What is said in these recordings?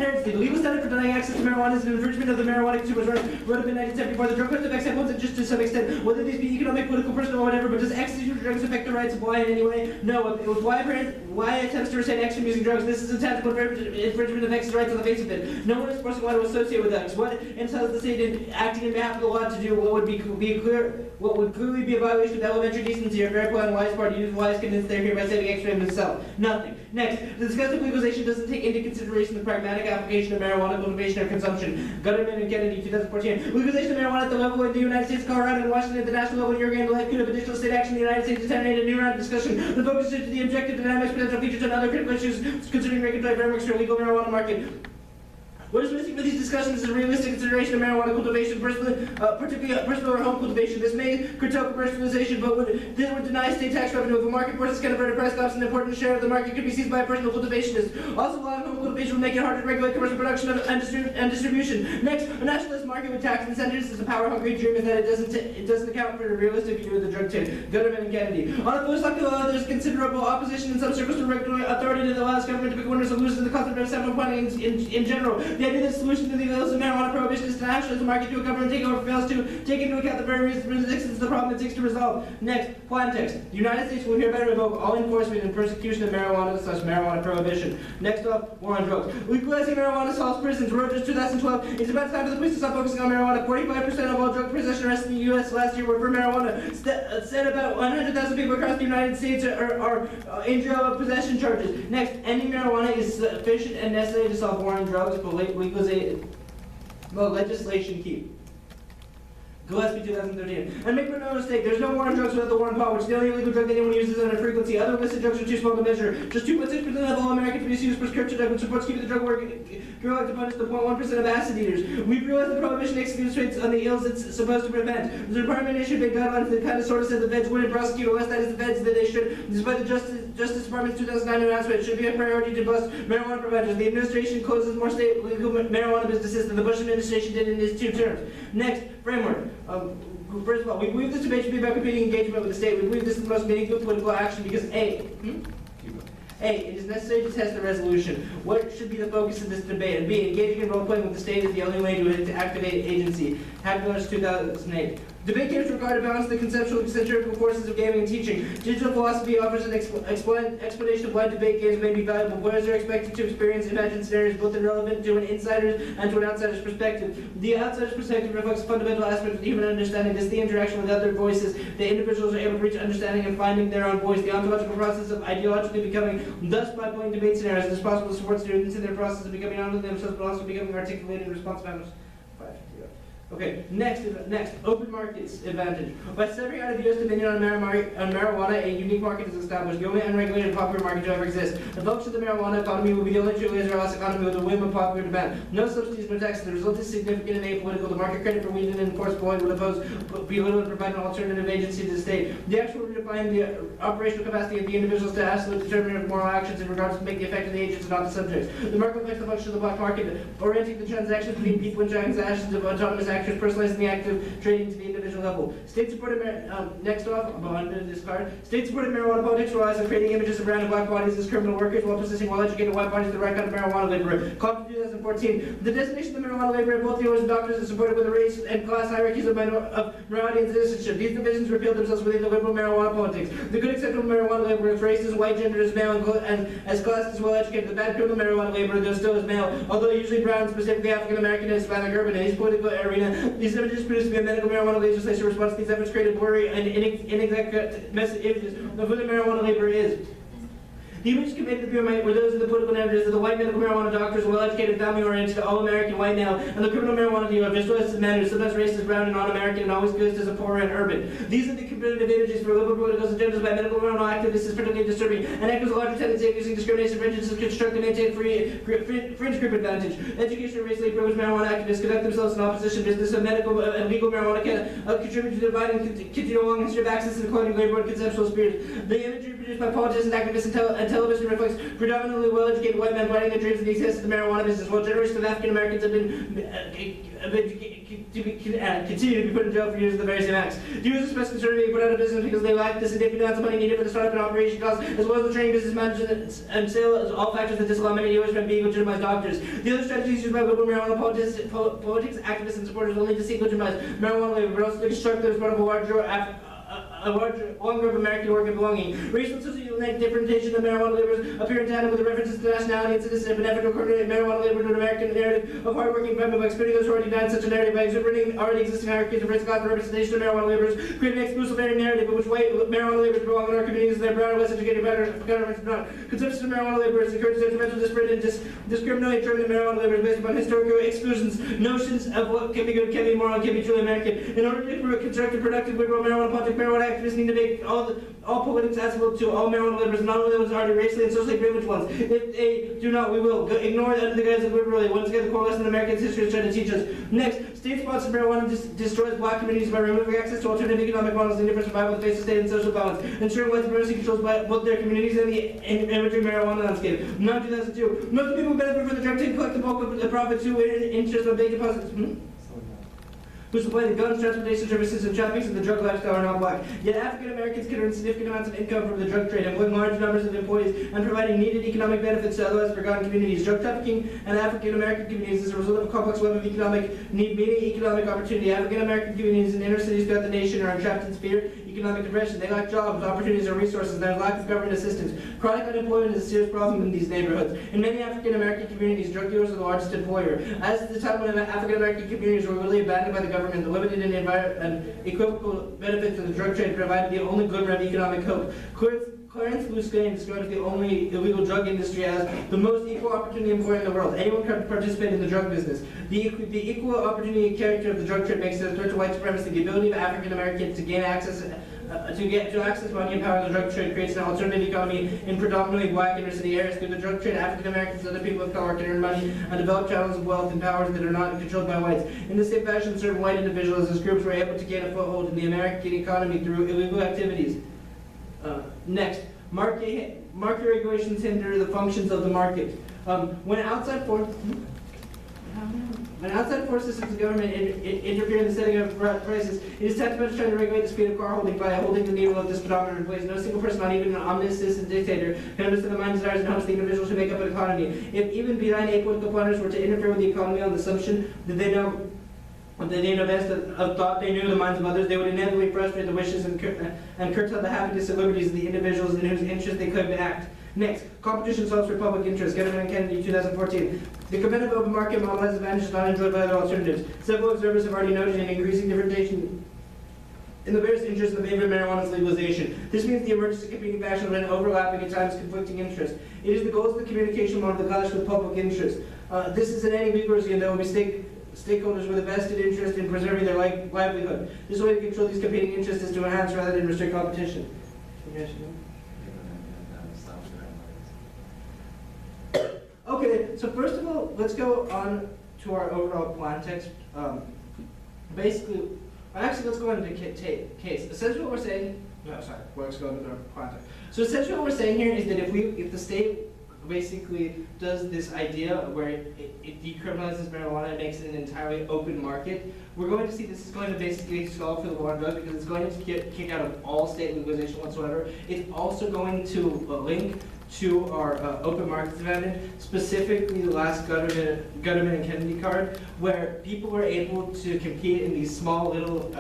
and heresy. The legal standard for denying access to marijuana is an infringement of the marijuana consumer's rights. Wrote up in 1974. The drug codes affect examples just to some extent, whether these be economic, political, personal, or whatever. But does ecstasy drugs affect the rights of why in any way? No. Why attempts to rescind action using drugs? This is a tactical infringement of X's rights on the face of it. No one is forcing why to associate with X. What entitles the state in acting in behalf of the law to do what would clearly be a violation of elementary decency or fair play on Y's part to use Y's convinced they're here by saving X from himself? Nothing. Next, the discussion of legalization doesn't take into consideration the pragmatic application of marijuana cultivation or consumption. Gutterman and Kennedy, 2014. Legalization of marijuana at the level of the United States, Colorado, and Washington at the national level, Oregon, the likelihood of additional state action in the United States to terminate a new round of discussion. The focus is to the objective dynamics, potential features, and other critical issues considering regulatory frameworks for a legal marijuana market. What is missing for these discussions is a realistic consideration of marijuana cultivation, particularly personal or home cultivation. This may curtail commercialization, but would deny state tax revenue. If a market forces can avert a price collapse, an important share of the market could be seized by a personal cultivationist. Also, allowing home cultivation would make it harder to regulate commercial production and distribution. Next, a nationalist market with tax incentives is a power-hungry dream in that it doesn't account for the realistic view of the drug trade. Gutterman and Kennedy. On a philosophical level, there's considerable opposition in some circles to regulatory authority that allows government to pick winners and losers in the concept of sample planning in general. The idea that the solution to the illicit marijuana prohibition is to nationalize the market to a government takeover fails to take into account the very reasons of the problem it seeks to resolve. Next, plain text. The United States will hereby revoke all enforcement and persecution of marijuana prohibition. Next up, war on drugs. Legalizing marijuana solves prisons. Reuters 2012. It's about time for the police to stop focusing on marijuana. 45% of all drug possession arrests in the U.S. last year were for marijuana. Said about 100,000 people across the United States are in jail of possession charges. Next, ending marijuana is sufficient and necessary to solve war on drugs, but legislation key. Gillespie 2013. And make no mistake, there's no war on drugs without the war on pot, which is the only illegal drug that anyone uses under frequency. Other illicit drugs are too small to measure. Just 2.6% of all Americans misuse prescription drug, which supports keeping the drug war going to punish the 0.1% of acid eaters. We've realized the prohibition executes rates on the ills it's supposed to prevent. The department issued big guidelines that kind of sort of said the feds wouldn't prosecute unless that is the feds that they should. Despite the Justice Department's 2009 announcement, it should be a priority to bust marijuana preventers. The administration closes more state legal marijuana businesses than the Bush administration did in his 2 terms. Next, framework. First of all, we believe this debate should be about competing engagement with the state. We believe this is the most meaningful political action because A, it is necessary to test the resolution. What should be the focus of this debate? And B, engaging in role-playing with the state is the only way to activate agency. Hackmiller's 2008. Debate games require to balance the conceptual and centrifugal forces of gaming and teaching. Digital philosophy offers an explanation of why debate games may be valuable. Players are expected to experience imagined scenarios both irrelevant to an insider's and to an outsider's perspective. The outsider's perspective reflects a fundamental aspect of human understanding. This is the interaction with other voices. The individuals are able to reach understanding and finding their own voice. The ontological process of ideologically becoming. Thus, by playing debate scenarios, it is possible to support students in their process of becoming not only themselves but also becoming articulated and responsive. Okay, next, open markets advantage. By severing out of U.S. dominion on marijuana, a unique market is established, the only unregulated popular market to ever exist. The focus of the marijuana economy will be the only truly Israel's economy with a whim of popular demand. No subsidies, no taxes. The result is significant and apolitical. The market credit for weed and enforced Boyd would be little to provide an alternative agency to the state. The actual redefine the operational capacity of the individuals to absolute determinant of moral actions in regards to make the effect of the agents and not the subjects. The market affects the function of the black market, orienting the transactions between people and transactions of autonomous actors, personalizing the act of trading to the individual level. State-supported State-supported marijuana politics relies on creating images of brown and black bodies as criminal workers while possessing well-educated white bodies the right kind of marijuana laborer. Called 2014. The designation of the marijuana laborer in both dealers and doctors is supported with the race and class hierarchies of morality and citizenship. These divisions reveal themselves within the liberal marijuana politics. The good acceptable marijuana laborer is race is white, gender is male, and as class is well-educated. The bad criminal marijuana laborer, though still is male, although usually brown, specifically African-American and Hispanic urban in his political arena. These images produced to be a medical marijuana legislation response to these efforts created blurry and inexact images of who the marijuana laborer is. The images conveyed to the Bureau were those of the political narratives of the white medical marijuana doctors, a well-educated, family-oriented, all-American white male, and the criminal marijuana dealer, just as a man who sometimes racist, brown, and non-American, and always goes as a poor and urban. These are the competitive images for liberal political agendas by medical marijuana activists is particularly disturbing, and echoes a larger tendency of using discrimination prejudice to construct and maintain fringe group advantage. Education and racially privileged marijuana activists conduct themselves in opposition business of medical and legal marijuana can contribute to the dividing continual long history of access to the colonial labor and conceptual spheres. The imagery produced by politicians, activists, and television reflects predominantly well-educated white men blighting their dreams of the existence of the marijuana business, while generations of African Americans have continue to be put in jail for years of the very same acts. The U.S. expressed concern being put out of business because they lack the significant amounts of money needed for the startup and operation costs, as well as the training, business management, and sale, as all factors that disallow many U.S. from being legitimized doctors. The other strategies used by global marijuana politics, activists, and supporters only to seek legitimize marijuana labor, but also to construct those part of a larger group of American work and belonging. Racial and social differentiation of marijuana laborers appear in tandem with the references to nationality and citizenship, an effort to coordinate marijuana labor to an American narrative of hardworking people by excluding those who already denied such a narrative by exhibiting already existing hierarchies of race, class, and representation of marijuana laborers, creating an exclusive narrative in which white marijuana laborers belong in our communities and their brown and less educated governments do not. Consumption of marijuana laborers encourages detrimental, disparate, and discriminatory treatment of marijuana laborers based upon historical exclusions, notions of what can be good, can be moral, and can be truly American. In order to construct a productive liberal marijuana politics, marijuana activists need to make all politics accessible to all marijuana laborers, not only those already racially and socially privileged ones. If they do not, we will ignore it under the guise of liberality. Once again, the core lesson American history is trying to teach us. Next, state-sponsored marijuana destroys black communities by removing access to alternative economic models and different survival in the face of state and social balance, ensuring white supremacy controls by both their communities and the emerging marijuana landscape. Now, 2002, most people who benefit from the drug trade collect the bulk of the profits who interest on bank deposits. Who supply the guns, transportation services, and traffics of the drug lifestyle are not black. Yet African Americans can earn significant amounts of income from the drug trade, employing large numbers of employees and providing needed economic benefits to otherwise forgotten communities. Drug trafficking and African American communities is a result of a complex web of economic need, meaning economic opportunity. African American communities in inner cities throughout the nation are entrapped in fear, economic depression. They lack jobs, opportunities, and resources, and there is lack of government assistance. Chronic unemployment is a serious problem in these neighborhoods. In many African American communities, drug dealers are the largest employer. As at the time when African American communities were really abandoned by the government, the limited and equivocal benefits of the drug trade provided the only glimmer of economic hope. Clarence Busquin describes the only illegal drug industry as the most equal opportunity employer in the world. Anyone can participate in the drug business. The equal opportunity character of the drug trade makes it a threat to white supremacy. The ability of African Americans to gain access to access money and power in the drug trade creates an alternative economy in predominantly black inner city areas. Through the drug trade, African Americans and other people of color can earn money and develop channels of wealth and powers that are not controlled by whites. In the same fashion, certain white individuals as groups were able to gain a foothold in the American economy through illegal activities. Next, market regulations hinder the functions of the market. When outside forces such as government interfere in the setting of prices, it is tantamount to trying to regulate the speed of car holding by holding the needle of the speedometer in place. No single person, not even an omniscient dictator, can understand the mind, desires, and hopes of the individuals who make up an economy. If even benign apolitical planners were to interfere with the economy on the assumption that they know best of thought, they knew the minds of others, they would inevitably frustrate the wishes and curtail the happiness and liberties of the individuals in whose interest they claim to act. Next, competition solves for public interest. Getterman and Kennedy, 2014. The competitive open market model has advantages not enjoyed by other alternatives. Several observers have already noted an increasing differentiation in the various interests in the favor of marijuana's legalization. This means the emergence of competing factions and overlapping, at times conflicting interests. It is the goals of the communication model that clash with public interest. This is an anti-legalism, and there will be stakeholders with a vested interest in preserving their livelihood. This way to control these competing interests is to enhance rather than restrict competition. Okay, so first of all, let's go on to our overall plan text. Actually, let's go into case. Essentially what we're saying, let's go into our plan text. So essentially what we're saying here is that if the state basically does this idea where it decriminalizes marijuana and makes it an entirely open market, we're going to see this is going to basically solve for the war on drugs because it's going to kick out of all state legalization whatsoever. It's also going to link to our open markets amendment, specifically the last Gutterman and Kennedy card, where people were able to compete in these small little,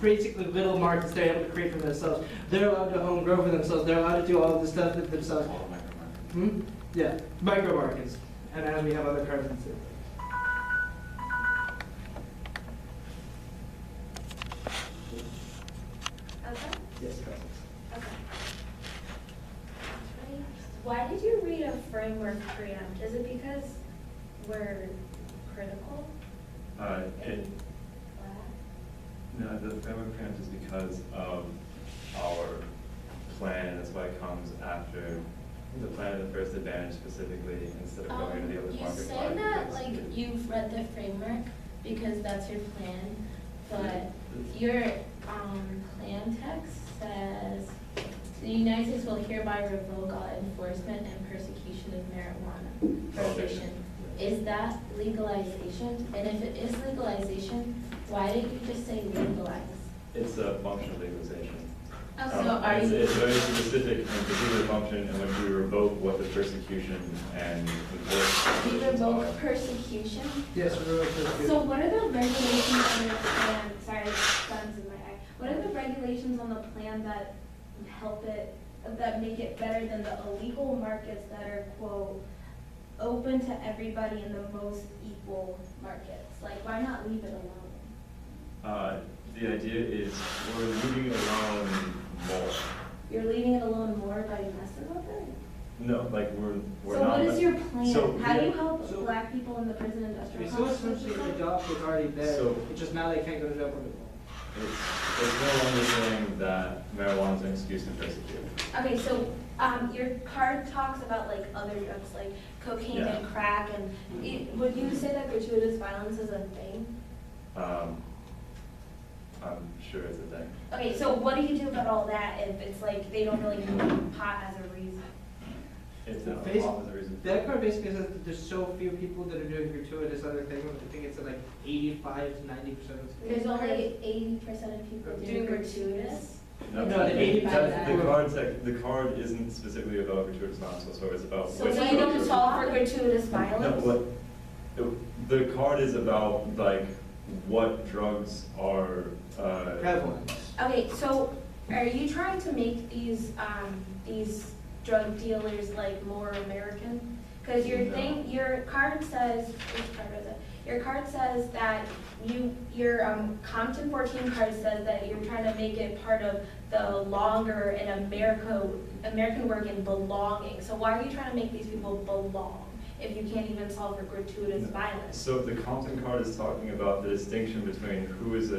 basically little markets they're able to create for themselves. They're allowed to home grow for themselves. They're allowed to do all of this stuff themselves. Yeah, micro markets. And then we have other cards and stuff. Okay. Yes, Okay. Why did you read a framework preempt? Is it because we're critical? No, the framework preempt is because of our plan. That's why it comes after the plan of the first advantage specifically, instead of going to the open market. You say that like you've read the framework because that's your plan, but your plan text says The United States will hereby revoke all enforcement and persecution of marijuana prohibition. Is that legalization? And if it is legalization, why didn't you just say legalize? It's a function of legalization. Oh, so are it's, you? it's very specific and particular function in which we revoke what the persecution and You enforcement are. revoke persecution? Yes, we're really close. So what are the regulations on the plan, sorry, sun's in my eye. What are the regulations on the plan that help it, that make it better than the illegal markets that are, quote, open to everybody in the most equal markets? Like, why not leave it alone? The idea is we're leaving it alone more. You're leaving it alone more by messing with it? No, like we're So not. what is your plan? So, How do you yeah, help so- black people in the prison industrial So complex? essentially the job was already there, So- it's just now they can't go to jail for it. It's no longer saying that marijuana is an excuse to persecute. Okay, so, your card talks about like other drugs, like cocaine Yeah. and crack, and would you say that gratuitous violence is a thing? I'm sure it's a thing. Okay, so what do you do about all that if it's like they don't really need pot as a reason? It's not Basi- a lot of the reason. That card basically says that there's so few people that are doing gratuitous other things. I think it's at like 85 to 90% of There's only 80% of people doing gratuitous. No, No, the 85 the card isn't specifically about gratuitous violence whatsoever. It's about So which you don't drugs- solve for gratuitous No, violence? what, the card is about like what drugs are, prevalent. Okay, so are you trying to make these drug dealers like more American? Because your No. thing, your card says, which card is it? Your card says that your Compton 14 card says that you're trying to make it part of the longer in American work and belonging. So why are you trying to make these people belong if you can't even solve for gratuitous violence? So the Compton card is talking about the distinction between who is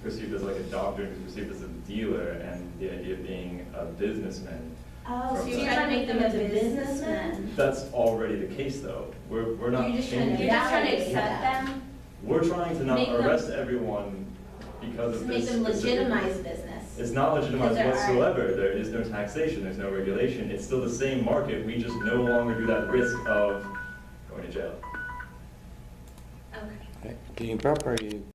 perceived as like a doctor and who's perceived as a dealer, and the idea of being a businessman. Oh, so From you're that. trying to make them into businessmen? That's already the case, though. We're not You're just trying changing. You're just trying to Validate accept that. them? We're trying to not Make them- arrest everyone because To of make this. them specific- legitimize business. It's not legitimized Because there are- whatsoever. There is no taxation. There's no regulation. It's still the same market. We just no longer do that risk of going to jail. Okay. Can you properly